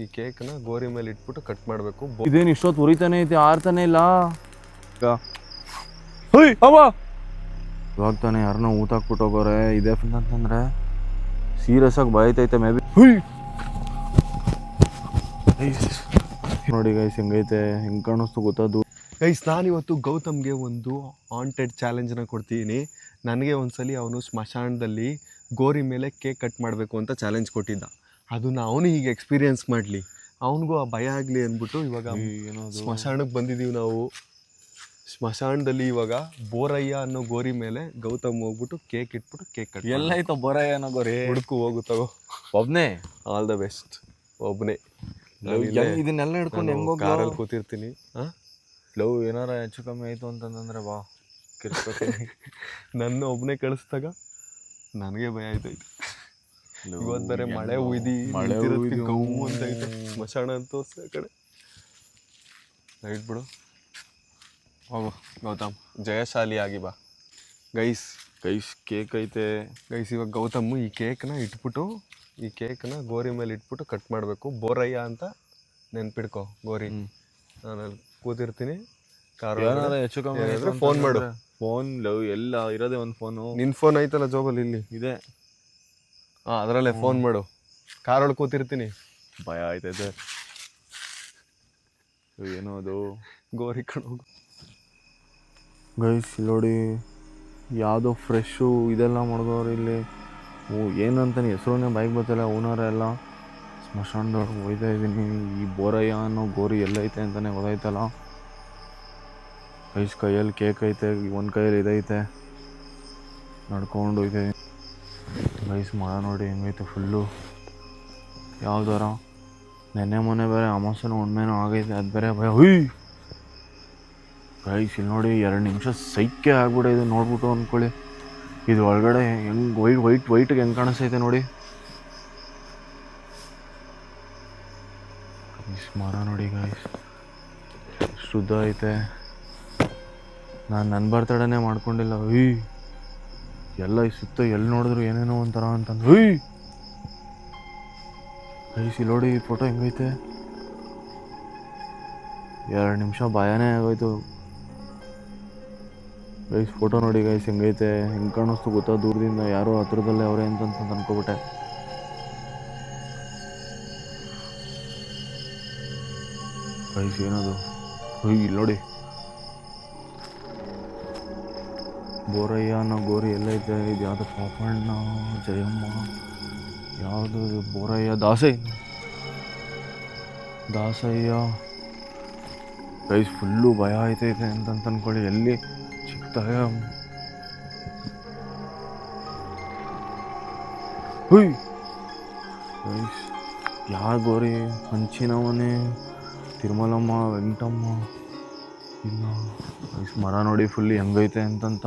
ಈ ಕೇಕ್ನ ಗೋರಿ ಮೇಲೆ ಇಟ್ಬಿಟ್ಟು ಕಟ್ ಮಾಡಬೇಕು. ಇದೇನು ಇಷ್ಟೊತ್ತು ಉರಿತಾನೆ ಐತೆ, ಆರ್ತಾನೆ ಇಲ್ಲ. ಇವಾಗ ತಾನೆ ಯಾರನ್ನ ಊಟ ಹಾಕ್ಬಿಟ್ಟು ಹೋಗೋರೆ. ಇದೆ ಅಂತಂದ್ರೆ ಸೀರಿಯಸ್ ಆಗಿ ಬಾಯ್ತೈತೆ ಮೇ ಬಿ. ನೋಡಿ ಗೈಸ್ ಹೆಂಗೈತೆ, ಹೆಂಗೆ ಕಾಣಿಸ್ತು ಗೊತ್ತದು. ಗೈಸ್ ನಾನಿವತ್ತು ಗೌತಮ್ಗೆ ಒಂದು ಹಾಂಟೆಡ್ ಚಾಲೆಂಜನ್ನ ಕೊಡ್ತೀನಿ. ನನಗೆ ಒಂದ್ಸಲಿ ಅವನು ಸ್ಮಶಾನದಲ್ಲಿ ಗೋರಿ ಮೇಲೆ ಕೇಕ್ ಕಟ್ ಮಾಡಬೇಕು ಅಂತ ಚಾಲೆಂಜ್ ಕೊಟ್ಟಿದ್ದ. ಅದನ್ನು ಅವನು ಈಗ ಎಕ್ಸ್ಪೀರಿಯೆನ್ಸ್ ಮಾಡಲಿ, ಅವನಿಗೂ ಆ ಭಯ ಆಗಲಿ ಅಂದ್ಬಿಟ್ಟು ಇವಾಗ ಸ್ಮಶಾನಕ್ಕೆ ಬಂದಿದ್ದೀವಿ ನಾವು. ಸ್ಮಶಾನದಲ್ಲಿ ಇವಾಗ ಬೋರಯ್ಯ ಅನ್ನೋ ಗೋರಿ ಮೇಲೆ ಗೌತಮ್ ಹೋಗ್ಬಿಟ್ಟು ಕೇಕ್ ಇಟ್ಬಿಟ್ಟು ಕೇಕ್ ಕಟ್. ಎಲ್ಲೈತೋ ಬೋರಯ್ಯ ಅನ್ನೋ ಗೋರಿ? ಹುಡುಕು ಹೋಗು ತಗೋ. ಒಬ್ನೇ? All the best. ಒಬ್ಬನೇ ಇದನ್ನೆಲ್ಲ ಹಿಡ್ಕೊಂಡು ಹೆಂಗೋ ಕಾರಲ್ಲಿ ಕೂತಿರ್ತೀನಿ. ಲವ್ ಏನಾರ ಹೆಚ್ಚು ಕಮ್ಮಿ ಆಯಿತು ಅಂತಂದ್ರೆ ಬಾ ಕಿರ್ಸ್ಕೊತೀನಿ. ನನ್ನ ಒಬ್ಬನೇ ಕಳಿಸ್ದಾಗ ನನಗೆ ಭಯ ಆಯ್ತೈತೆ. ಇವತ್ತು ಬೇರೆ ಮಳೆ ಉಯ್ದು ಗೌ ಅಂತ ಐತೆ. ಸ್ಮಶಾನ ಅಂತ ಆ ಕಡೆ ರೈಟ್ ಬಿಡು. ಹೋಗು ಗೌತಮ್, ಜಯಶಾಲಿ ಆಗಿ ಬಾ. ಗೈಸ್ ಕೇಕ್ ಐತೆ ಗೈಸ್. ಇವಾಗ ಗೌತಮ್ ಈ ಕೇಕ್ನ ಇಟ್ಬಿಟ್ಟು, ಈ ಕೇಕ್ನ ಗೋರಿ ಮೇಲೆ ಇಟ್ಬಿಟ್ಟು ಕಟ್ ಮಾಡಬೇಕು. ಬೋರಯ್ಯ ಅಂತ ನೆನ್ಪಿಡ್ಕೊ ಗೋರಿ. ನಾನು ಅಲ್ಲಿ ಕೂತಿರ್ತೀನಿ ಕಾರು. ಹೆಚ್ಚು ಕಮ್ಮಿ ಫೋನ್ ಮಾಡು. ಫೋನ್ ಲವ್ ಎಲ್ಲ ಇರೋದೇ ಒಂದು ಫೋನು. ನಿನ್ನ ಫೋನ್ ಐತಲ್ಲ ಜೋಬಲ್ಲಿ? ಇಲ್ಲಿ ಇದೆ. ಅದರಲ್ಲೇ ಫೋನ್ ಮಾಡು. ಕಾರೊಳಗೆ ಕೂತಿರ್ತೀನಿ. ಭಯ ಆಯ್ತೈತೆ. ಏನೋ ಅದು ಗೋರಿ ಕಣೋಗು. ಗೈಸ್ ನೋಡಿ ಯಾವುದೋ ಫ್ರೆಶ್ಶು ಇದೆಲ್ಲ ಮಾಡಿದವ್ರು ಇಲ್ಲಿ. ಏನಂತಾನೆ ಹೆಸ್ರೇ ಬೈಕ್ ಬರ್ತಿಲ್ಲ. ಓನರ್ ಎಲ್ಲ ಸ್ಮಶಾನದೊಳಗೆ ಹೋಯ್ತಾ ಇದ್ದೀನಿ. ಈ ಬೋರಯ್ಯ ಅನ್ನೋ ಗೋರಿ ಎಲ್ಲೈತೆ ಅಂತಲೇ ಗೊತ್ತಾಯ್ತಲ್ಲ. ಗೈಸ್ ಕೈಯಲ್ಲಿ ಕೇಕ್ ಐತೆ, ಒಂದು ಕೈಯಲ್ಲಿ ಇದೈತೆ. ನಡ್ಕೊಂಡು ಹೋಯ್ತಾ ಇದ್ದೀನಿ ಗೈಸ್. ಮರ ನೋಡಿ ಹೆಂಗೈತೆ ಫುಲ್ಲು. ಯಾವ್ದಾರ ನೆನ್ನೆ ಮೊನ್ನೆ ಬೇರೆ ಅಮಾವಾಸ್ಯೆನೋ ಹುಣ್ಮೆನೋ ಆಗೈತೆ, ಅದು ಬೇರೆ ಭಯ. ಗೈಸ್ ಇಲ್ಲಿ ನೋಡಿ 2 ನಿಮಿಷ ಸೈಕೆ ಆಗ್ಬಿಟ್ಟಿದೆ ನೋಡ್ಬಿಟ್ಟು ಅಂದ್ಕೊಳ್ಳಿ. ಇದು ಒಳಗಡೆ ಹೆಂಗೆ ವೈಟ್ಗೆ ಹೆಂಗೆ ಕಾಣಿಸ್ತೈತೆ ನೋಡಿ. ಮರ ನೋಡಿ ಗೈಸ್ ಶುದ್ಧ ಐತೆ. ನಾನು ನನ್ನ ಬರ್ತಡೇನೇ ಮಾಡ್ಕೊಂಡಿಲ್ಲ. ಎಲ್ಲ ಈ ಸುತ್ತ ಎಲ್ಲಿ ನೋಡಿದ್ರು ಏನೇನೋ ಒಂಥರ ಅಂತಂದು. ಗೈಸ್ ಇಲ್ಲಿ ನೋಡಿ ಈ ಫೋಟೋ ಹೆಂಗೈತೆ. 2 ನಿಮಿಷ ಭಯನೇ ಆಗೋಯ್ತು ಗೈಸ್. ಫೋಟೋ ನೋಡಿ ಗೈಸ್ ಹೆಂಗೈತೆ, ಹೆಂಗೆ ಕಾಣಿಸ್ತು ಗೊತ್ತಾ ದೂರದಿಂದ. ಯಾರೋ ಹತ್ರದಲ್ಲೇ ಅವರೇ ಅಂತ ಅನ್ಕೋಬಿಟ್ಟೆ. ಗೈಸ್ ಏನದು? ಇಲ್ಲಿ ನೋಡಿ ಬೋರಯ್ಯ ಅನ್ನೋ ಗೋರಿ ಎಲ್ಲೈತೆ. ಇದು ಯಾವುದು ಪಾಪಣ್ಣ, ಜಯಮ್ಮ, ಯಾವುದು ಬೋರಯ್ಯ, ದಾಸಯ್ಯ. ಗೈಸ್ ಫುಲ್ಲು ಭಯ ಆಯ್ತೈತೆ ಅಂತ ಅಂದ್ಕೊಳ್ಳಿ. ಎಲ್ಲಿ ಸಿಗ್ತಾಯ? ಗೈಸ್ ಯಾರ ಗೋರಿ? ಹಂಚಿನ ಮನೆ, ತಿರುಮಲಮ್ಮ, ವೆಂಕಟಮ್ಮ. ಇಲ್ಲ ಗೈಸ್ ಮರ ನೋಡಿ ಫುಲ್ ಹೆಂಗೈತೆ ಅಂತಂತ.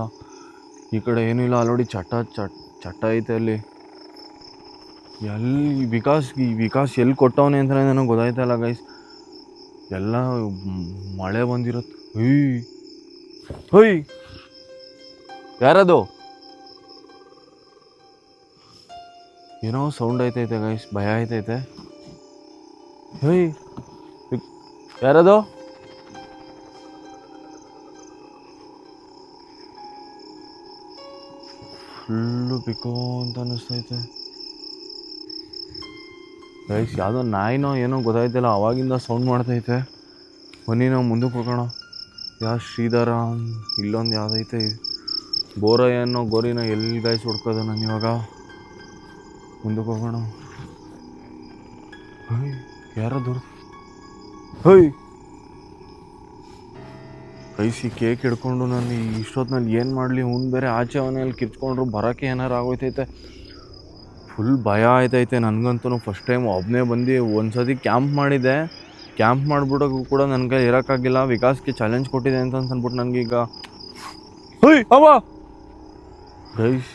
ಈ ಕಡೆ ಏನೂ ಇಲ್ಲ. ಅಲ್ಲಿ ಚಟ್ಟ ಐತೆ ಅಲ್ಲಿ. ಎಲ್ಲಿ ವಿಕಾಸ್ ಎಲ್ಲಿ ಕೊಟ್ಟವನೆ ಅಂತ ನನಗೆ ಗೊತ್ತಾಯ್ತಲ್ಲ ಗೈಸ್. ಎಲ್ಲ ಮಳೆ ಬಂದಿರತ್ತೆ. ಯಾರದು? ಏನೋ ಸೌಂಡ್ ಐತೈತೆ ಗೈಸ್, ಭಯ ಆಯ್ತೈತೆ. ಯಾರದು? ಫುಲ್ಲು ಬಿಕೋ ಅಂತ ಅನ್ನಿಸ್ತೈತೆ ಗೈಸ್. ಯಾವುದೋ ನಾಯಿನೋ ಏನೋ ಗೊತ್ತಾಯ್ತಿಲ್ಲ, ಅವಾಗಿಂದ ಸೌಂಡ್ ಮಾಡ್ತೈತೆ. ಬನ್ನಿ ನಾವು ಮುಂದಕ್ಕೆ ಹೋಗೋಣ. ಶ್ರೀಧರ ಇಲ್ಲೊಂದು ಯಾವುದೈತೆ. ಬೋರಯ್ಯ ಅನ್ನೋ ಗೋರಿನ ಎಲ್ಲಿ ಗೈಸ್ ಹುಡ್ಕೋದು ನಾನು ಇವಾಗ. ಮುಂದಕ್ಕೆ ಹೋಗೋಣ. ಯಾರದು? ಕೈಸಿ ಕೇಕ್ ಹಿಡ್ಕೊಂಡು ನಾನು ಇಷ್ಟೊತ್ತಿನಲ್ಲಿ ಏನು ಮಾಡಲಿ? ಬೇರೆ ಆಚೆ ಮನೆಯಲ್ಲಿ ಕಿತ್ಕೊಂಡ್ರು ಬರೋಕ್ಕೆ ಏನಾರು ಆಗೋಯ್ತೈತೆ. ಫುಲ್ ಭಯ ಆಯ್ತೈತೆ ನನಗಂತೂ. ಫಸ್ಟ್ ಟೈಮ್ ಒಬ್ಬನೇ ಬಂದು ಒಂದು ಸತಿ ಕ್ಯಾಂಪ್ ಮಾಡಿದ್ದೆ. ಕ್ಯಾಂಪ್ ಮಾಡಿಬಿಡೋಕ್ಕೂ ಕೂಡ ನನ್ನ ಕೈ ಇರೋಕ್ಕಾಗಿಲ್ಲ. ವಿಕಾಸ್ಗೆ ಚಾಲೆಂಜ್ ಕೊಟ್ಟಿದೆ ಅಂತ ಅಂದ್ಬಿಟ್ಟು ನನಗೀಗ ಗೈಸ್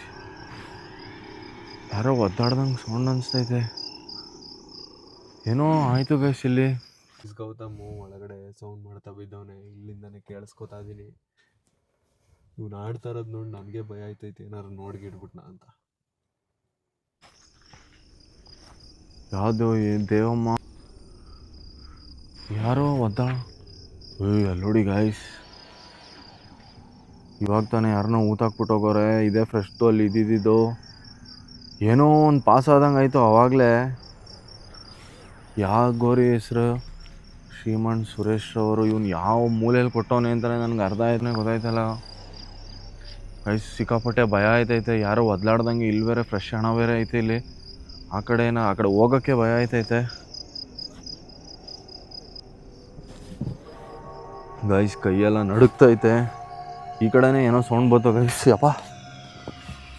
ಯಾರೋ ಒದ್ದಾಡ್ದಂಗೆ ಸೌಂಡ್ ಅನಿಸ್ತೈತೆ. ಏನೋ ಆಯಿತು ಗೈಸ್ ಇಲ್ಲಿ. ಗೌತಮ್ ಒಳಗಡೆ ಸೌಂಡ್ ಮಾಡ್ತಾ ಬಿದ್ದವನೆ. ಇಲ್ಲಿಂದಾನೆ ಕೇಳಿಸ್ಕೊತಾ ಇದ್ದೀನಿ. ಇವ್ನು ಆಡ್ತಾ ಇರೋದು ನೋಡಿ ನನಗೆ ಭಯ ಆಯ್ತೈತೆ, ಏನಾರು ನೋಡ್ಗಿಡ್ಬಿಟ್ನಾ ಅಂತ. ಯಾವುದು ದೇವಮ್ಮ? ಯಾರೋ ಒದ್ದಾಳ. ಅಲ್ಲಿ ನೋಡಿ ಗಾಯ್ಸ್, ಇವಾಗ ತಾನೇ ಯಾರನ್ನೋ ಊತಾಕ್ಬಿಟ್ಟು ಹೋಗೋರೆ. ಇದೇ ಫ್ರೆಶ್ದು ಅಲ್ಲಿ ಇದ್ದಿದ್ದು. ಏನೋ ಒಂದು ಪಾಸ್ ಆದಂಗೆ ಆಯಿತು ಆವಾಗಲೇ. ಯಾವ ಗೋರಿ ಹೆಸ್ರು ಶ್ರೀಮಂತ್ ಸುರೇಶ್ ಅವರು, ಇವನು ಯಾವ ಮೂಲೆಯಲ್ಲಿ ಕೊಟ್ಟವನೆ ಅಂತಲೇ ನನಗೆ ಅರ್ಧ ಆಯ್ತಾನೆ ಗೊತ್ತಾಯ್ತಲ್ಲ ಗೈಸ್. ಸಿಕ್ಕಾಪಟ್ಟೆ ಭಯ ಆಯ್ತೈತೆ. ಯಾರೋ ಒದ್ಲಾಡ್ದಂಗೆ ಇಲ್ಲಿ ಬೇರೆ ಫ್ರೆಶ್ ಹಣ ಬೇರೆ ಐತೆ ಇಲ್ಲಿ. ಆ ಕಡೆ ಹೋಗೋಕ್ಕೆ ಭಯ ಆಯ್ತೈತೆ ಗೈಸ್. ಕೈಯೆಲ್ಲ ನಡುಕ್ತೈತೆ. ಈ ಕಡೆನೇ ಏನೋ ಸೌಂಡ್ ಬಂತು ಗೈಸ್. ಯಪ್ಪ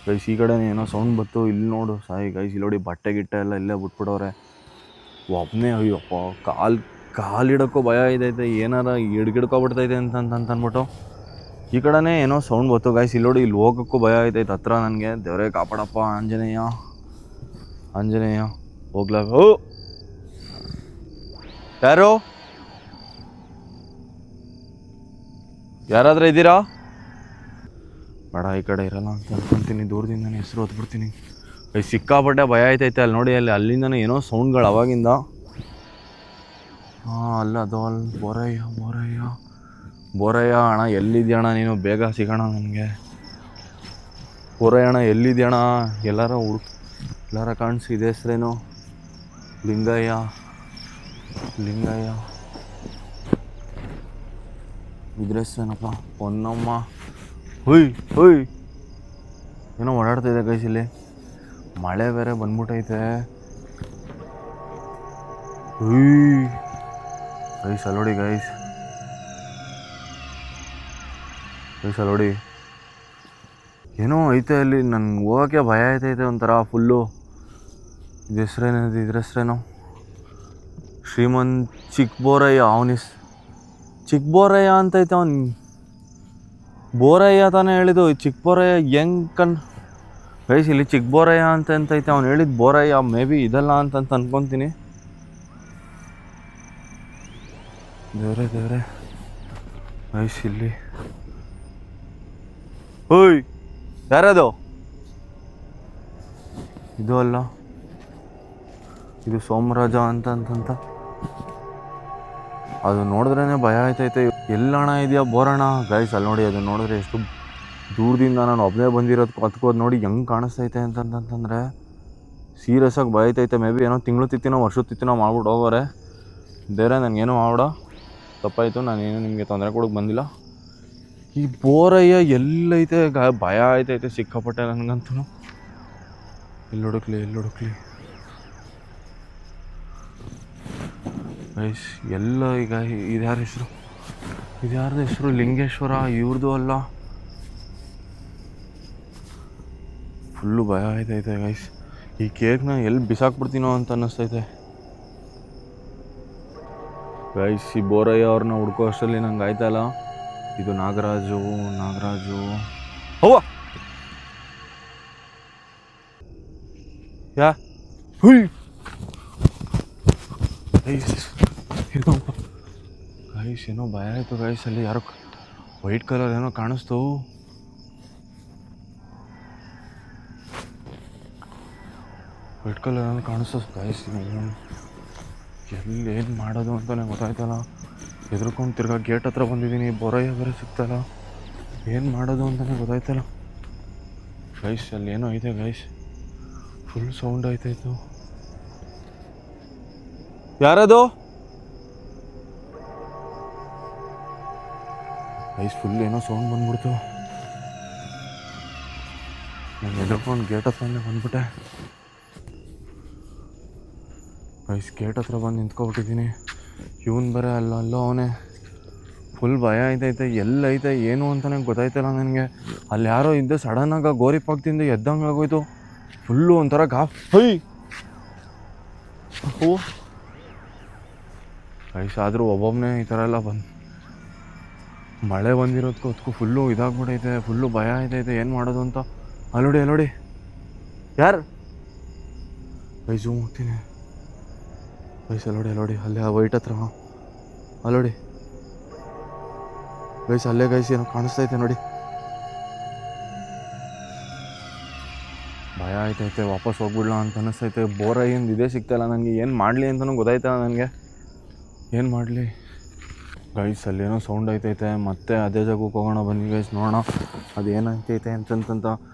ಗೈಸ್, ಈ ಕಡೆನೇ ಏನೋ ಸೌಂಡ್ ಬಂತು. ಇಲ್ಲಿ ನೋಡು ಸಾಯಿ ಗೈಸ್, ಇಲ್ಲಿ ನೋಡಿ ಬಟ್ಟೆ ಗಿಟ್ಟೆ ಎಲ್ಲ ಇಲ್ಲೇ ಬಿಟ್ಬಿಡೋರೆ. ಒಬ್ಬನೇ ಅಯ್ಯಪ್ಪ, ಕಾಲಿಡೋಕ್ಕೂ ಭಯ ಐತೈತೆ. ಏನಾರ ಹಿಡ್ಕೊಬಿಡ್ತೈತೆ ಅಂತ ಅಂದ್ಬಿಟ್ಟು ಈ ಕಡೆನೇ ಏನೋ ಸೌಂಡ್ ಬಂತು ಗೈಸ್. ಇಲ್ಲಿ ನೋಡಿ, ಇಲ್ಲಿ ಹೋಗೋಕ್ಕೂ ಭಯ ಆಯ್ತೈತೆ ಹತ್ರ ನನಗೆ. ದೇವರೇ ಕಾಪಾಡಪ್ಪ ಆಂಜನೇಯ, ಆಂಜನೇಯ. ಹೋಗ್ಲಾಗ ಯಾರು ಯಾರಾದರೂ ಇದ್ದೀರಾ? ಬೇಡ, ಈ ಕಡೆ ಇರಲ್ಲ ಅಂತ ಅನ್ಕೊಂತೀನಿ. ದೂರದಿಂದನೇ ಹೆಸರು ಹೊತ್ಬಿಡ್ತೀನಿ. ಸಿಕ್ಕಾಪಟ್ಟೆ ಭಯ ಆಯ್ತೈತೆ. ಅಲ್ಲಿ ನೋಡಿ, ಅಲ್ಲಿಂದನೇ ಏನೋ ಸೌಂಡ್ಗಳು ಅವಾಗಿಂದ. ಹಾಂ, ಅಲ್ಲ ಅದು ಅಲ್ಲಿ ಬೋರಯ್ಯ ಅಣ್ಣ, ಎಲ್ಲಿದ್ಯಣ್ಣ ನೀನು? ಬೇಗ ಸಿಗೋಣ ನನಗೆ. ಬೋರಯ್ಯ ಅಣ್ಣ ಎಲ್ಲಿದ್ಯಣ್ಣ? ಎಲ್ಲಾರ ಕಾಣಿಸಿ. ಇದೆ ಹೆಸ್ರೇನು? ಲಿಂಗಯ್ಯ. ಇದ್ರ ಹೆಸ್ರೇನಪ್ಪ? ಹೊನ್ನಮ್ಮ. ಹುಯ್ ಏನೋ ಓಡಾಡ್ತಾಯಿದೆ ಗೈಸ್ ಇಲ್ಲಿ. ಮಳೆ ಬೇರೆ ಬಂದ್ಬಿಟ್ಟೈತೆ. ಗೈಸ್ ಅಲ್ಲೋಡಿ ಗೈಸ್, ಅಲ್ಲೋಡಿ ಏನೋ ಐತೆ ಅಲ್ಲಿ. ನನ್ಗೆ ಹೋಗೋಕ್ಕೆ ಭಯ ಆಯ್ತೈತೆ ಒಂಥರ ಫುಲ್ಲು. ಇದ್ರ ಹೆಸ್ರೇನೋ ಶ್ರೀಮಂತ್ ಚಿಕ್ಕಬೋರಯ್ಯ. ಚಿಕ್ಕಬೋರಯ್ಯ ಅಂತೈತೆ. ಅವನು ಬೋರಯ್ಯ ತಾನೇ ಹೇಳಿದ್ದು. ಚಿಕ್ಕಬೋರಯ್ಯ ಹೆಂಗೆ ಗೈಸ್, ಇಲ್ಲಿ ಚಿಕ್ಕಬೋರಯ್ಯ ಅಂತೈತೆ. ಅವ್ನು ಹೇಳಿದ್ದು ಬೋರಯ್ಯ. ಮೇ ಬಿ ಇದಲ್ಲ ಅಂತ ಅನ್ಕೊತೀನಿ. ದೇವ್ರೆ ಗೈಸ್, ಇಲ್ಲಿ ಯಾರದು? ಇದು ಅಲ್ಲ, ಇದು ಸೋಮರಾಜ ಅಂತ ಅದು ನೋಡಿದ್ರೇ ಭಯ ಆಯ್ತೈತೆ. ಎಲ್ಲಣ್ಣ ಇದೆಯಾ ಬೋರಣ್ಣ? ಗೈಸ್ ಅಲ್ಲಿ ನೋಡಿ, ಅದು ನೋಡಿದ್ರೆ ಎಷ್ಟು ದೂರದಿಂದ ನಾನು ಒಬ್ಬನೇ ಬಂದಿರೋದು ಕತ್ಕೋದು ನೋಡಿ ಹೆಂಗೆ ಕಾಣಿಸ್ತೈತೆ ಅಂತಂತಂದರೆ ಸೀರಿಯಸ್ ಆಗಿ ಭಯ ಆಯ್ತೈತೆ. ಮೇ ಬಿ ಏನೋ ತಿಂಗಳು ತಿತ್ತಿನೋ ವರ್ಷದ ತಿತ್ತಿನೋ ಮಾಡ್ಬಿಟ್ಟು ಹೋಗೋರೆ. ಬೇರೆ ನನಗೇನೋ ಮಾಡ್ಬಿಡ ತಪ್ಪಾಯಿತು. ನಾನೇನು ನಿಮಗೆ ತೊಂದರೆ ಕೊಡೋಕೆ ಬಂದಿಲ್ಲ. ಈ ಬೋರಯ್ಯ ಎಲ್ಲೈತೆ ಭಯ ಆಯ್ತೈತೆ ಸಿಕ್ಕಾಪಟ್ಟೆ ನನಗಂತೂ. ಎಲ್ಲಿ ಹುಡುಕ್ಲಿ ಗೈಸ್? ಎಲ್ಲ ಈಗ ಇದ್ಯಾರ್ದು ಹೆಸರು? ಲಿಂಗೇಶ್ವರ. ಇವ್ರದ್ದು ಅಲ್ಲ. ಫುಲ್ಲು ಭಯ ಆಯ್ತೈತೆ ಗೈಸ್. ಈ ಕೇಕ್ನ ಎಲ್ಲಿ ಬಿಸಾಕ್ಬಿಡ್ತೀನೋ ಅಂತ ಅನ್ನಿಸ್ತೈತೆ ಗೈಸ್. ಈ ಬೋರಯ್ಯ ಅವ್ರನ್ನ ಹುಡ್ಕೋ ಅಷ್ಟರಲ್ಲಿ ನಂಗೆ ಆಯ್ತಲ್ಲ. ಇದು ನಾಗರಾಜು ಅವ್ವ ಯಾ ಹುಯ್ ಗೈಸ್, ಏನೋ ಭಯ ಆಯಿತು ಗೈಸ್. ಅಲ್ಲಿ ಯಾರೋ ವೈಟ್ ಕಲರ್ ಏನೋ ಕಾಣಿಸ್ತು. ವೈಟ್ ಕಲರ್ ಏನೋ ಕಾಣಿಸ್ತು ಗೈಸ್. ಎಲ್ಲಿ ಏನು ಮಾಡೋದು ಅಂತಲೇ ಗೊತ್ತಾಯ್ತಲ್ಲ. ಹೆದರ್ಕೊಂಡು ತಿರ್ಗಾ ಗೇಟ್ ಹತ್ರ ಬಂದಿದ್ದೀನಿ. ಬೋರಯ್ಯ ಬೇರೆ ಸಿಗ್ತಲ್ಲ. ಏನು ಮಾಡೋದು ಅಂತಲೇ ಗೊತ್ತಾಯ್ತಲ್ಲ ಗೈಸ್. ಅಲ್ಲಿ ಏನೋ ಐತೆ ಗೈಸ್. Full sound ಆಯ್ತಾಯಿತು. ಯಾರದು ಗೈಸ್? ಫುಲ್ ಏನೋ ಸೌಂಡ್ ಬಂದ್ಬಿಡ್ತು. ನಾನು ಹೆದರ್ಕೊಂಡು ಗೇಟ್ ಹತ್ರನೇ ಬಂದ್ಬಿಟ್ಟೆ ಗೈಸ್. ಗೇಟ್ ಹತ್ರ ಬಂದು ನಿಂತ್ಕೊಬಿಟ್ಟಿದ್ದೀನಿ. ಇವನು ಬೇರೆ ಅಲ್ಲೋ ಅವನೇ. ಫುಲ್ ಭಯ ಆಯ್ತೈತೆ. ಎಲ್ಲೈತೆ ಏನು ಅಂತಲೇ ಗೊತ್ತಾಯ್ತಲ್ಲ ನನಗೆ. ಅಲ್ಲಿ ಯಾರೋ ಇದ್ದೆ. ಸಡನ್ನಾಗಿ ಗೋರಿ ಪಾಕ್ತಿಂದ ಎದ್ದಂಗೆ ಆಗೋಯ್ತು. ಫುಲ್ಲು ಒಂಥರ ಗೈಸ್. ಆದರೂ ಒಬ್ಬೊಬ್ಬನೇ ಈ ಥರ ಎಲ್ಲ ಮಳೆ ಬಂದಿರೋದಕ್ಕೂ ಫುಲ್ಲು ಇದಾಗ್ಬಿಟ್ಟೈತೆ. ಫುಲ್ಲು ಭಯ ಆಯ್ತೈತೆ. ಏನು ಮಾಡೋದು ಅಂತ. ಅಲ್ಲೋಡಿ ಯಾರು ಗೈಸ್? ಜೂಮ್ ಹೋಗ್ತೀನಿ ಗೈಸ್. ಅಲ್ಲೋಡಿ ಅಲ್ಲೇ ಆ ವೈಟ್ ಹತ್ರ. ಅಲ್ಲೋಡಿ ಗೈಸ್, ಅಲ್ಲೇ ಗೈಸ್ ಏನೋ ಕಾಣಿಸ್ತೈತೆ ನೋಡಿ. ಭಯ ಆಯ್ತೈತೆ. ವಾಪಸ್ ಹೋಗ್ಬಿಡ್ಲ ಅಂತ ಅನ್ನಿಸ್ತೈತೆ. ಬೋರಯ್ಯಂದು ಇದೇ ಸಿಗ್ತಾಯಿಲ್ಲ ನನಗೆ. ಏನು ಮಾಡಲಿ ಅಂತಲೂ ಗೊತ್ತಾಯ್ತಲ್ಲ ನನಗೆ. ಏನು ಮಾಡಲಿ ಗೈಸ್, ಅಲ್ಲೇನೋ ಸೌಂಡ್ ಐತೈತೆ. ಮತ್ತೆ ಅದೇ ಜಾಗಕ್ಕೆ ಹೋಗೋಣ ಬನ್ನಿ ಗೈಸ್, ನೋಡೋಣ ಅದೇನಾಗ್ತೈತೆ ಅಂತಂತ.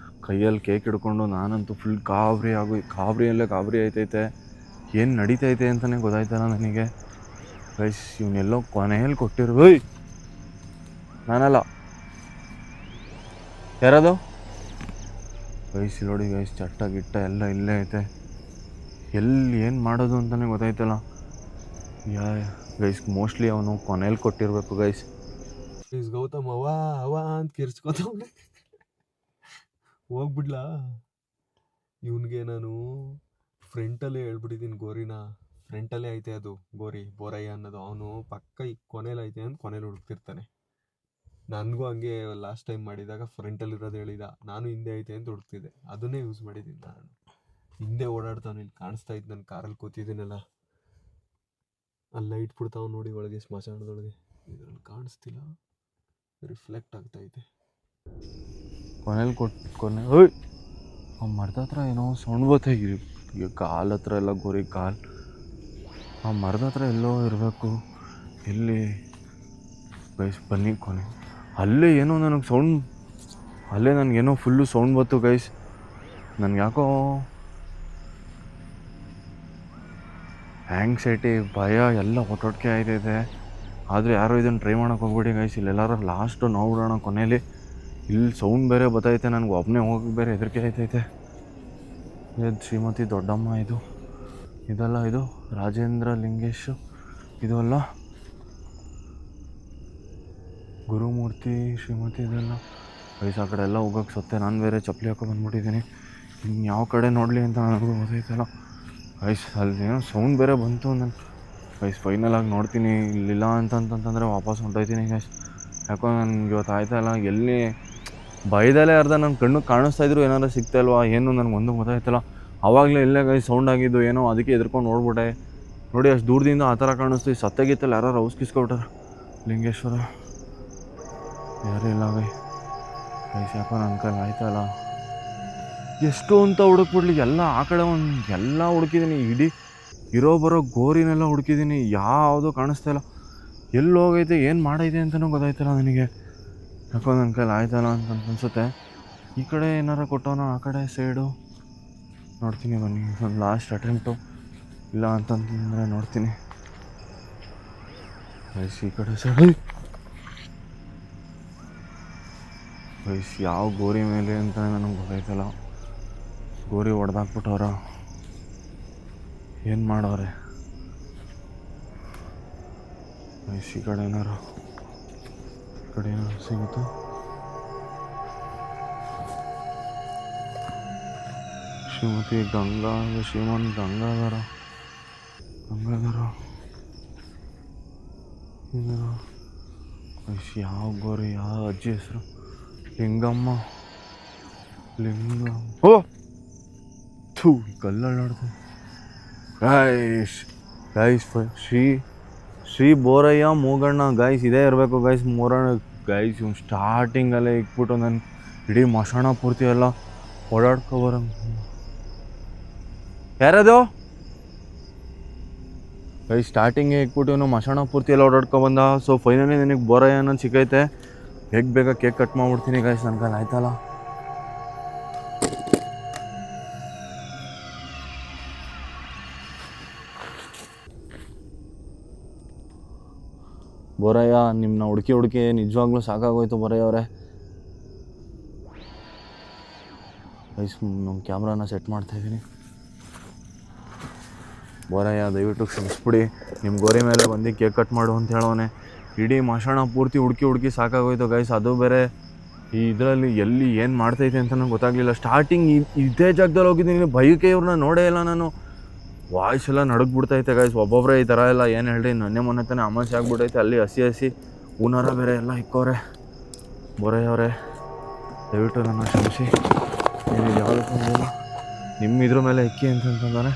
ಕೈಯಲ್ಲಿ ಕೇಕ್ ಹಿಡ್ಕೊಂಡು ನಾನಂತೂ ಫುಲ್ ಗಾಬರಿ ಐತೈತೆ. ಏನು ನಡೀತೈತೆ ಅಂತಲೇ ಗೊತ್ತಾಯ್ತಲ್ಲ ನನಗೆ ಗೈಸ್. ಇವನ್ನೆಲ್ಲೋ ಕೊನೆಯಲ್ಲಿ ಕೊಟ್ಟಿರು. ನಾನಲ್ಲ, ಯಾರದು ಗೈಸ್? ನೋಡಿ ಗೈಸ್, ಚಟ್ಟ ಗಿಟ್ಟ ಎಲ್ಲ ಇಲ್ಲೇ ಐತೆ. ಎಲ್ಲಿ ಏನು ಮಾಡೋದು ಅಂತಲೇ ಗೊತ್ತಾಯ್ತಲ್ಲ ಗೈಸ್. ಮೋಸ್ಟ್ಲಿ ಅವನು ಕೊನೆಯಲ್ಲಿ ಕೊಟ್ಟಿರ್ಬೇಕು ಗೈಸ್. ಗೌತಮ್ ಅವ ಅಂತ ಕಿರ್ಚ್ಕೊತವ್ನೆ. ಹೋಗ್ಬಿಡ್ಲಾ? ಇವನಿಗೆ ನಾನು ಫ್ರಂಟಲ್ಲೇ ಹೇಳ್ಬಿಟ್ಟಿದ್ದೀನಿ ಗೋರಿನ. ಫ್ರಂಟಲ್ಲೇ ಐತೆ ಅದು ಗೋರಿ, ಬೋರಯ್ಯ ಅನ್ನೋದು. ಅವನು ಪಕ್ಕ ಈ ಕೊನೆಯಲ್ಲಿ ಐತೆ ಅಂತ ಕೊನೆಯಲ್ಲಿ ಹುಡುಕ್ತಿರ್ತಾನೆ. ನನಗೂ ಹಂಗೆ ಲಾಸ್ಟ್ ಟೈಮ್ ಮಾಡಿದಾಗ ಫ್ರಂಟಲ್ಲಿರೋದು ಹೇಳಿದ, ನಾನು ಹಿಂದೆ ಐತೆ ಅಂತ ಹುಡುಕ್ತಿದ್ದೆ. ಅದನ್ನೇ ಯೂಸ್ ಮಾಡಿದ್ದೀನಿ ನಾನು. ಹಿಂದೆ ಓಡಾಡ್ತಾವನು, ಇಲ್ಲಿ ಕಾಣಿಸ್ತಾ ಇದ್ದು ನನ್ನ ಕಾರಲ್ಲಿ ಕೂತಿದ್ದೀನಲ್ಲ, ಅಲ್ಲಿ ಲೈಟ್ ಬಿಡ್ತಾವ ನೋಡಿ ಒಳಗೆ ಸ್ಮಶಾನದೊಳಗೆ. ಇದರಲ್ಲಿ ಕಾಣಿಸ್ತಿಲ್ಲ, ರಿಫ್ಲೆಕ್ಟ್ ಆಗ್ತೈತೆ. ಕೊನೆ ಮರದ ಹತ್ರ ಏನೋ ಸೌಂಡ್ ಬತ್ತಾಗಿರಿ. ಈಗ ಕಾಲ್ ಹತ್ರ ಎಲ್ಲ ಗೋರಿ ಕಾಲ್ ಆ ಮರದ ಹತ್ರ ಎಲ್ಲೋ ಇರಬೇಕು. ಎಲ್ಲಿ ಗೈಸ್? ಬನ್ನಿ, ಕೊನೆ ಅಲ್ಲೇ ಏನೋ ನನಗೆ ಸೌಂಡ್, ಅಲ್ಲೇ ನನಗೇನೋ ಫುಲ್ಲು ಸೌಂಡ್ ಬಂತು ಗೈಸ್. ನನಗೆ ಯಾಕೋ ಆ್ಯಂಗ್ಸೈಟಿ, ಭಯ ಎಲ್ಲ ಒಟ್ಟೊಟ್ಟಿಗೆ ಆಯ್ತೈತೆ. ಆದರೆ ಯಾರೋ ಇದನ್ನು ಟ್ರೈ ಮಾಡೋಕೆ ಹೋಗ್ಬಿಡಿ ಗೈಸ್. ಇಲ್ಲೆಲ್ಲರೂ ಲಾಸ್ಟು ನೋಡ್ಬಿಡೋಣ ಕೊನೆಯಲ್ಲಿ. ಇಲ್ಲಿ ಸೌಂಡ್ ಬೇರೆ ಬತ್ತೈತೆ, ನನಗೆ ಒಬ್ಬನೇ ಹೋಗಕ್ಕೆ ಬೇರೆ ಹೆದರಿಕೆ ಆಯ್ತೈತೆ. ಇದು ಶ್ರೀಮತಿ ದೊಡ್ಡಮ್ಮ, ಇದಲ್ಲ, ಇದು ರಾಜೇಂದ್ರ ಲಿಂಗೇಶು, ಇದು ಅಲ್ಲ ಗುರುಮೂರ್ತಿ ಶ್ರೀಮತಿ, ಇದೆಲ್ಲ ಗೈಸ್. ಆ ಕಡೆ ಎಲ್ಲ ಹೋಗೋಕ್ಕೆ ಸತ್ತೆ. ನಾನು ಬೇರೆ ಚಪ್ಪಲಿ ಹಾಕೋ ಬಂದ್ಬಿಟ್ಟಿದ್ದೀನಿ. ಇನ್ನು ಯಾವ ಕಡೆ ನೋಡಲಿ ಅಂತ ನನಗೂ ಗೊತ್ತಾಯ್ತಲ್ಲ ಗೈಸ್. ಅಲ್ಲಿ ಏನೋ ಸೌಂಡ್ ಬೇರೆ ಬಂತು ನಾನು ಗೈಸ್. ಫೈನಲಾಗಿ ನೋಡ್ತೀನಿ, ಇಲ್ಲಿಲ್ಲ ಅಂತಂತಂದರೆ ವಾಪಸ್ ಹೊಂಟೋಯ್ತೀನಿ ಗೈಸ್. ಯಾಕೋ ನನಗೆ ಇವತ್ತು ಆಯ್ತಾಯಿಲ್ಲ. ಎಲ್ಲಿ ಭಯದಲ್ಲೇ ಅರ್ಧ ನನ್ನ ಕಣ್ಣು ಕಾಣಿಸ್ತಾಯಿದ್ರು ಏನಾದ್ರು ಸಿಗ್ತಾಯಿಲ್ವಾ ಏನು ನನಗೊಂದು ಗೊತ್ತಾಯ್ತಲ್ಲ. ಆವಾಗಲೇ ಇಲ್ಲೇ ಗೈಸ್ ಸೌಂಡ್ ಆಗಿದ್ದು ಏನೋ, ಅದಕ್ಕೆ ಎದ್ಕೊಂಡು ನೋಡ್ಬಿಟ್ಟೆ. ನೋಡಿ ಅಷ್ಟು ದೂರದಿಂದ ಆ ಥರ ಕಾಣಿಸ್ತು. ಈ ಸತ್ತಾಗಿತ್ತಲ್ಲ, ಯಾರು ಔಸ್ಕಿಸ್ಕೊಬಿಟ್ಟಾರ. ಲಿಂಗೇಶ್ವರ ಯಾರೂ ಇಲ್ಲ ಗೈಸ್. ಯಾಕೋ ನನ್ನ ಕೈಲಿ ಆಯ್ತಲ್ಲ. ಎಷ್ಟು ಅಂತ ಹುಡುಕ್ಬಿಡ್ಲಿ, ಎಲ್ಲ ಆ ಕಡೆ ಎಲ್ಲ ಹುಡುಕಿದ್ದೀನಿ. ಇಡೀ ಇರೋ ಬರೋ ಗೋರಿನೆಲ್ಲ ಹುಡುಕಿದ್ದೀನಿ, ಯಾವುದೂ ಕಾಣಿಸ್ತಾ ಇಲ್ಲ. ಎಲ್ಲಿ ಹೋಗೈತೆ, ಏನು ಮಾಡೈತೆ ಅಂತಲೂ ಗೊತ್ತಾಯ್ತಲ್ಲ ನನಗೆ. ಯಾಕೋ ನನ್ನ ಕೈಲಿ ಆಯ್ತಲ್ಲ ಅಂತ ಅನ್ಸುತ್ತೆ. ಈ ಕಡೆ ಏನಾರ ಕೊಟ್ಟವನ, ಆ ಕಡೆ ಸೈಡು ನೋಡ್ತೀನಿ ಬನ್ನಿ. ಒಂದು ಲಾಸ್ಟ್ ಅಟೆಂಪ್ಟು, ಇಲ್ಲ ಅಂತಂತಂದರೆ ನೋಡ್ತೀನಿ ಗೈಸ್. ಈ ಕಡೆ ಸೈಡು ಗೈಸ್, ಯಾವ ಗೋರಿ ಮೇಲೆ ಅಂತ ನನಗೆ ಗೊತ್ತಾಯ್ತಲ್ಲ. ಗೋರಿ ಹೊಡೆದಾಕ್ಬಿಟ್ಟವ್ರ, ಏನು ಮಾಡವ್ರೆ ಗೈಸ್? ಈ ಕಡೆ ಏನಾರು ಸಿಗುತ್ತೋ? ಶ್ರೀಮತಿ ಶ್ರೀಮಂತ ಗಂಗಾಧರ ಗೈಸ್. ಯಾವ ಗೋರಿ, ಯಾವ ಅಜ್ಜಿ ಹೆಸರು? ಲಿಂಗಮ್ಮ. ಓ ಥೂ, ಕಲ್ಲಳ್ಳಾಡ್ತು ಗೈಸ್. ಶ್ರೀ ಬೋರಯ್ಯ ಮೂಗಣ್ಣ ಗೈಸ್, ಇದೇ ಇರಬೇಕು ಗೈಸ್. ಮೂರಣ್ಣ ಗೈಸ್. ಇವ್ನು ಸ್ಟಾರ್ಟಿಂಗಲ್ಲೇ ಇಕ್ಬಿಟ್ಟು ನನ್ನ ಇಡೀ ಮಶಾಣ ಪೂರ್ತಿ ಎಲ್ಲ ಓಡಾಡ್ಕೊಬರ. ಯಾರದು ಗೈಸ್? ಸ್ಟಾರ್ಟಿಂಗೇ ಇಕ್ಬಿಟ್ಟು ಇವನು ಮಶಾಣ ಪೂರ್ತಿ ಎಲ್ಲ ಓಡಾಡ್ಕೊಬಂದ. ಸೊ ಫೈನಲಿ ನನಗೆ ಬೋರಯ್ಯ ಅನ್ನೋದು ಸಿಕ್ಕೈತೆ. ಬೇಗ ಕೇಕ್ ಕಟ್ ಮಾಡ್ಬಿಡ್ತೀನಿ ಗೈಸ್, ನನ್ನ ಕೈಲಿ ಆಯ್ತಲ್ಲ. ಬೋರಯ್ಯ, ನಿಮ್ಮನ್ನ ಹುಡುಕಿ ನಿಜವಾಗ್ಲೂ ಸಾಕಾಗೋಯ್ತು ಬೋರಯ್ಯ ಅವರೇ. ಗೈಸ್, ನಮ್ಮ ಕ್ಯಾಮ್ರಾನ ಸೆಟ್ ಮಾಡ್ತಾಯಿದ್ದೀನಿ. ಬೋರಯ್ಯ, ದಯವಿಟ್ಟು ಕ್ಷಮಿಸ್ಬಿಡಿ. ನಿಮ್ಮ ಗೋರಿ ಮೇಲೆ ಬಂದು ಕೇಕ್ ಕಟ್ ಮಾಡು ಅಂತ ಹೇಳೋನೆ. ಇಡೀ ಮಶಾಣ ಪೂರ್ತಿ ಹುಡುಕಿ ಸಾಕಾಗೋಯ್ತು ಗೈಸ್. ಅದು ಬೇರೆ ಈ ಇದರಲ್ಲಿ ಎಲ್ಲಿ ಏನು ಮಾಡ್ತೈತೆ ಅಂತ ನಂಗೆ ಗೊತ್ತಾಗಲಿಲ್ಲ. ಸ್ಟಾರ್ಟಿಂಗ್ ಇದೇ ಜಾಗದಲ್ಲಿ ಹೋಗಿದ್ದೀನಿ, ಭಯಕ್ಕೆ ಇವ್ರನ್ನ ನೋಡೇ ಇಲ್ಲ ನಾನು. ವಾಯ್ಸ್ ಎಲ್ಲ ನಡುಗ್ಬಿಡ್ತೈತೆ ಗೈಸ್. ಒಬ್ಬೊಬ್ಬರೇ ಈ ಥರ ಎಲ್ಲ ಏನು ಹೇಳಿ, ಮೊನ್ನೆ ತಾನೇ ಅಮಾಸೆ ಆಗ್ಬಿಟ್ಟೈತೆ. ಅಲ್ಲಿ ಹಸಿ ಹೂನಾರ ಬೇರೆ ಎಲ್ಲ ಇಕ್ಕವ್ರೆ. ಬೋರಯ್ಯ ಅವರೇ, ದಯವಿಟ್ಟು ನನ್ನ ಕ್ಷಮಿಸಿ. ಏನಿದೆ ಯಾವುದಕ್ಕೂ ನಿಮ್ಮ ಇದ್ರ ಮೇಲೆ ಇಕ್ಕಿ ಅಂತಂದಾನೆ.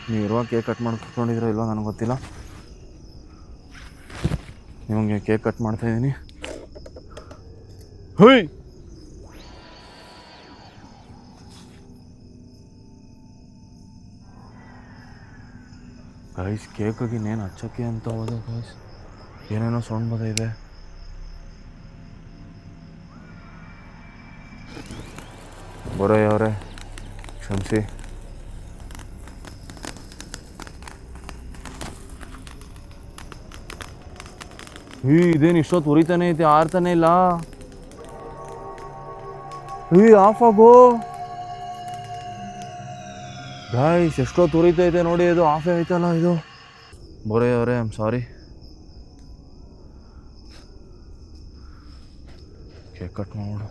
ನೀವು ಇರುವಾಗ ಕೇಕ್ ಕಟ್ ಮಾಡಿ ಕುತ್ಕೊಂಡಿದ್ರೋ ಇಲ್ವೋ ನನಗೆ ಗೊತ್ತಿಲ್ಲ. ನಿಮಗೆ ಕೇಕ್ ಕಟ್ ಮಾಡ್ತಾಯಿದ್ದೀನಿ. ಹುಯ್ ಗೈಸ್ ಕೇಕಾಗಿ ಇನ್ನೇನು ಹಚ್ಚಕ್ಕೆ ಅಂತ ಹೋದೆ ಗೈಸ್, ಏನೇನೋ ಸೌಂಡ್ ಬಂದಿದೆ. ಅವರೇ ಕ್ಷಮಿಸಿ. ಇದೇನು ಇಷ್ಟೊತ್ತು ಉರಿತಾನೆ ಐತೆ, ಆರ್ತಾನೆ ಇಲ್ಲ. ಆಫ್ ಆಗೋ ಗಾಯ್ಸ್, ಎಷ್ಟೊತ್ತು ಉರಿತೈತೆ ನೋಡಿ, ಅದು ಆಫೇ ಐತಲ್ಲ ಇದು. ಅವರೇ I am sorry. Cake cut ಮಾಡು.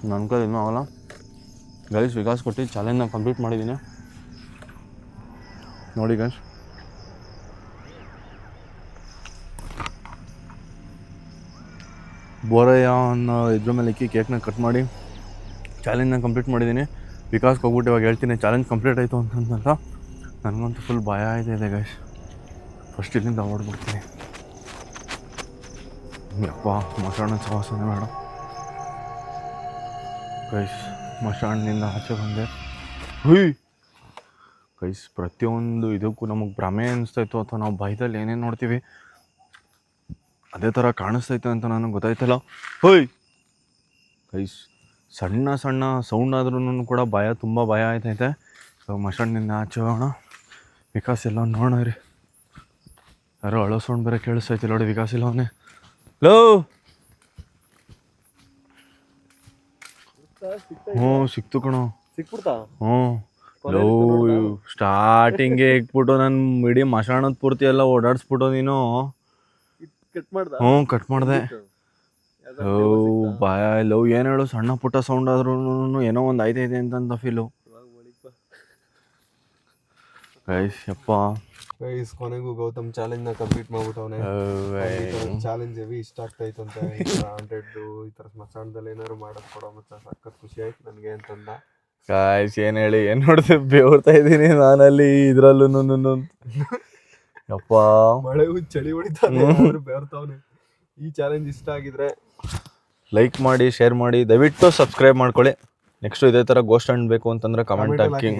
ನನ್ನ ಕೈಲಿ ಇನ್ನೂ ಆಗಲ್ಲ ಗೈಸ್. ವಿಕಾಸ್ ಕೊಟ್ಟು ಚಾಲೆಂಜ್ನ ಕಂಪ್ಲೀಟ್ ಮಾಡಿದ್ದೀನಿ ನೋಡಿ ಗೈಸ್. ಬೋರಯ್ಯ ಅನ್ನೋ ಇದ್ರ ಮೇಲೆ ಇಕ್ಕಿ ಕೇಕ್ನ ಕಟ್ ಮಾಡಿ ಚಾಲೆಂಜ್ನ ಕಂಪ್ಲೀಟ್ ಮಾಡಿದ್ದೀನಿ. ವಿಕಾಸ್ಗೆ ಹೋಗ್ಬಿಟ್ಟು ಇವಾಗ ಹೇಳ್ತೀನಿ ಚಾಲೆಂಜ್ ಕಂಪ್ಲೀಟ್ ಆಯಿತು ಅಂತಂತ. ನನಗಂತೂ ಫುಲ್ ಭಯ ಇದೆ ಗೈಸ್. ಫಸ್ಟ್ ಇಲ್ಲಿಂದ ಓಡ್ಬಿಡ್ತೀನಿ. ಯಪ್ಪ ಮಸಾಣ ಸವಾಸನೆ ಬೇಡ ಗೈಸ್. ಮಸಾಣದಿಂದ ಆಚೆ ಬಂದೆ. ಗೈಸ್ ಪ್ರತಿಯೊಂದು ಇದಕ್ಕೂ ನಮಗೆ ಭ್ರಮೆ ಅನಿಸ್ತಾಯಿತ್ತು ಅಥವಾ ನಾವು ಭಯದಲ್ಲಿ ಏನೇನು ನೋಡ್ತೀವಿ ಅದೇ ಥರ ಕಾಣಿಸ್ತೈತೆ ಅಂತ ನನಗೆ ಗೊತ್ತಾಯ್ತಲ್ಲ. ಗೈಸ್ ಸಣ್ಣ ಸಣ್ಣ ಸೌಂಡ್ ಆದ್ರೂ ಕೂಡ ಭಯ, ತುಂಬ ಭಯ ಆಯ್ತೈತೆ. ಇವಾಗ ಮಸಾಣದಿಂದ ಆಚೆ ಹೋಗೋಣ. ವಿಕಾಸ್ ಎಲ್ಲ ನೋಡೋಣ ರೀ. ಯಾರೋ ಅಳೋ ಸೌಂಡ್ ಬೇರೆ ಕೇಳಿಸ್ತೈತಿ ನೋಡಿ. ವಿಕಾಸ್ ಇಲ್ಲ ಅವನೇ. ಲೋ ಹ್ಞೂ ಸಿಕ್ತು ಕಣೋ. ಸಿಕ್ಬಿಡ್ತಾ? ಹ್ಞೂ ಲೋ ಸ್ಟಾರ್ಟಿಂಗೆ ಇಕ್ಬಿಟ್ಟು ನನ್ನ ಇಡೀ ಮಸಾಣದ ಪೂರ್ತಿ ಎಲ್ಲ ಓಡಾಡಿಸ್ಬಿಟ್ಟು ನೀನು. ಹ್ಞೂ ಕಟ್ ಮಾಡಿದೆ. ಭಯ ಲವ್ ಏನು ಹೇಳು, ಸಣ್ಣ ಪುಟ್ಟ ಸೌಂಡ್ ಆದ್ರೂ ಏನೋ ಒಂದು ಐತೈತೆ ಅಂತ ಫೀಲು ಗೈಸ್. ಯಪ್ಪ ಗೈಸ್ ಕೊನೆಗೂ ಗೌತಮ್ ಚಾಲೆಂಜ್ನ ಕಂಪ್ಲೀಟ್ ಮಾಡ್ಬಿಟ್ಟವನೆ. ಚಾಲೆಂಜ್ ಹೆವಿ ಇಷ್ಟ ಆಗ್ತಾಯಿತ್ತು ಅಂತ 100 ಈ ಥರ ಸ್ಮಶಾನದಲ್ಲಿ ಏನಾದ್ರು ಮಾಡೋದು ಕೊಡೋ ಮತ್ತೆ ಸಖತ್ ಖುಷಿ ಆಯ್ತು ನನಗೆ ಅಂತಂದ. ಗಾಯ್ಸ್ ಏನು ಹೇಳಿ ಏನು ನೋಡಿದೆ, ಬೇವ್ರ್ತಾ ಇದ್ದೀನಿ ನಾನಲ್ಲಿ ಇದ್ರಲ್ಲೂ. ಯಪ್ಪ ಮಳೆ ಚಳಿ ಹೊಡಿತಾನೆ, ಬೇರ್ತಾವನೆ. ಈ ಚಾಲೆಂಜ್ ಇಷ್ಟ ಆಗಿದ್ರೆ ಲೈಕ್ ಮಾಡಿ, ಶೇರ್ ಮಾಡಿ, ದಯವಿಟ್ಟು ಸಬ್ಸ್ಕ್ರೈಬ್ ಮಾಡ್ಕೊಳ್ಳಿ. ನೆಕ್ಸ್ಟು ಇದೇ ಥರ ಗೋಸ್ಟ್ ಹಣ್ಣು ಬೇಕು ಅಂತಂದರೆ ಕಮೆಂಟ್ ಹಾಕಿ.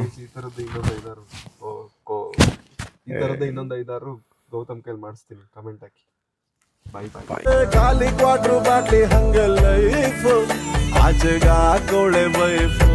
ಈ ಥರದ್ದು ಇನ್ನೊಂದು 5-6 ಗೌತಮ್ ಕೈಲಿ ಮಾಡಿಸ್ತೀನಿ, ಕಮೆಂಟ್ ಹಾಕಿ. ಬಾಯ್ ಬಾಯ್. ಖಾಲಿ ಕ್ವಾಟ್ರು ಬಾಟ್ಲಿ ಹಂಗಲ್ಲ ಆಚೆಗ ಹಾಕೋಳೆ ಬೈಫು.